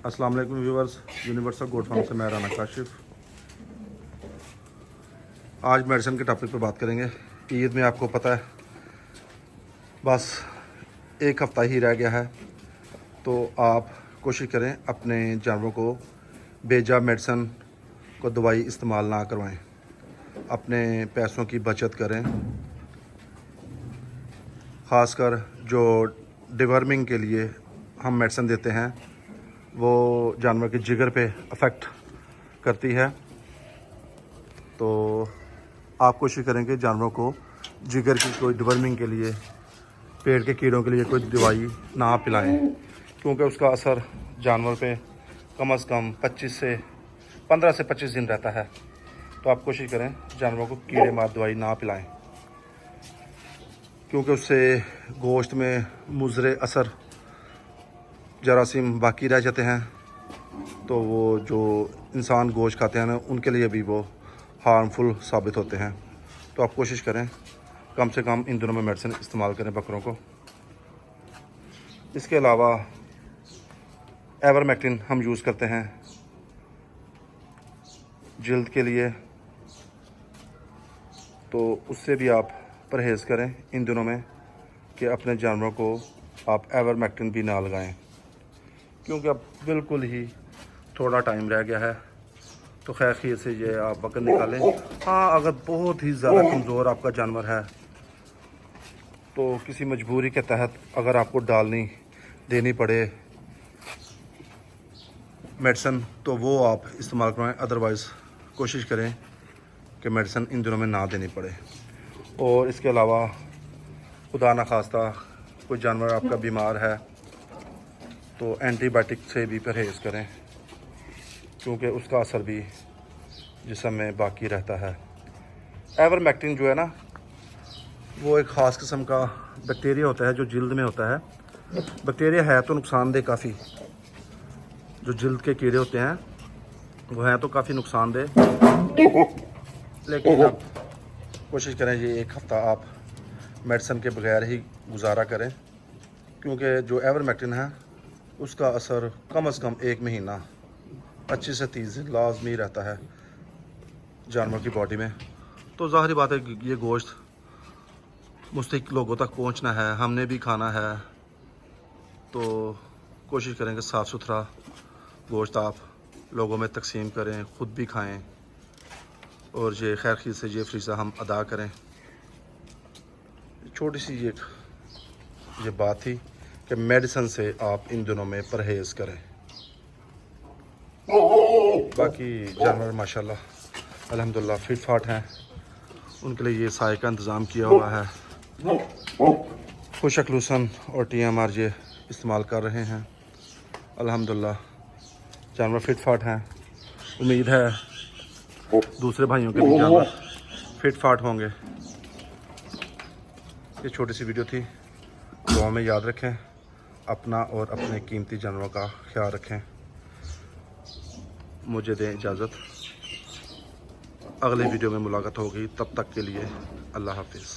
अस्सलाम वालेकुम viewers, universal goat farm से मैं राना काशिफ। आज मेडिसिन के टॉपिक पे बात करेंगे। ईद में आपको पता है बस एक हफ़्ता ही रह गया है, तो आप कोशिश करें अपने जानवरों को बेजा मेडिसिन को दवाई इस्तेमाल ना करवाएं, अपने पैसों की बचत करें। ख़ासकर जो डिवर्मिंग के लिए हम मेडिसिन देते हैं वो जानवर के जिगर पे अफेक्ट करती है, तो आप कोशिश करें कि जानवरों को जिगर की कोई डिवर्मिंग के लिए, पेट के कीड़ों के लिए कोई दवाई ना पिलाएं, क्योंकि उसका असर जानवर पे कम से कम 15 से 25 दिन रहता है। तो आप कोशिश करें जानवरों को कीड़े मार दवाई ना पिलाएं, क्योंकि उससे गोश्त में मुज़रे असर जरासीम बाकी रह जाते हैं, तो वो जो इंसान गोश्त खाते हैं ना, उनके लिए भी वो हार्मफुल साबित होते हैं। तो आप कोशिश करें कम से कम इन दिनों में मेडिसिन इस्तेमाल करें बकरों को। इसके अलावा एवरमेक्टिन हम यूज़ करते हैं जल्द के लिए, तो उससे भी आप परहेज़ करें इन दिनों में कि अपने जानवरों को आप एवरमेक्टिन भी ना लगाएं, क्योंकि अब बिल्कुल ही थोड़ा टाइम रह गया है। तो खैर खीर से ये आप वक्त निकालें। हाँ, अगर बहुत ही ज़्यादा कमज़ोर आपका जानवर है तो किसी मजबूरी के तहत अगर आपको देनी पड़े मेडिसिन, तो वो आप इस्तेमाल करवाएं। अदरवाइज़ कोशिश करें कि मेडिसिन इन दिनों में ना देनी पड़े। और इसके अलावा खुदा न खास्ता कोई जानवर आपका बीमार है तो एंटीबायोटिक से भी परहेज़ करें, क्योंकि उसका असर भी जिस्म में बाकी रहता है। एवरमेक्टिन जो है ना, वो एक ख़ास किस्म का बैक्टीरिया होता है जो जल्द में होता है। बैक्टीरिया है तो नुकसानदेह काफ़ी, जो जल्द के कीड़े होते हैं वो हैं तो काफ़ी नुकसानदेह, लेकिन आप कोशिश करें ये एक हफ़्ता आप मेडिसिन के बगैर ही गुजारा करें, क्योंकि जो एवरमेक्टिन है उसका असर कम से कम 1 महीना 25 से 30 दिन लाजमी रहता है जानवर की बॉडी में। तो ज़ाहिर बात है ये गोश्त मुस्तहिक लोगों तक पहुंचना है, हमने भी खाना है, तो कोशिश करें कि साफ़ सुथरा गोश्त आप लोगों में तकसीम करें, ख़ुद भी खाएं, और ये खैर खीर से ये फरीज़ा हम अदा करें। छोटी सी ये बात थी कि मेडिसिन से आप इन दिनों में परहेज़ करें। बाकी जानवर माशाल्लाह अल्हम्दुलिल्लाह फिट फाट हैं, उनके लिए ये साए का इंतज़ाम किया हुआ है। खुशक लूसन और TMR ये इस्तेमाल कर रहे हैं। अल्हम्दुलिल्लाह जानवर फिट फाट हैं। उम्मीद है दूसरे भाइयों के भी जानवर फिट फाट होंगे। ये छोटी सी वीडियो थी, दुआ में याद रखें, अपना और अपने कीमती जानवरों का ख्याल रखें। मुझे दें इजाज़त, अगले वीडियो में मुलाकात होगी, तब तक के लिए अल्लाह हाफिज़।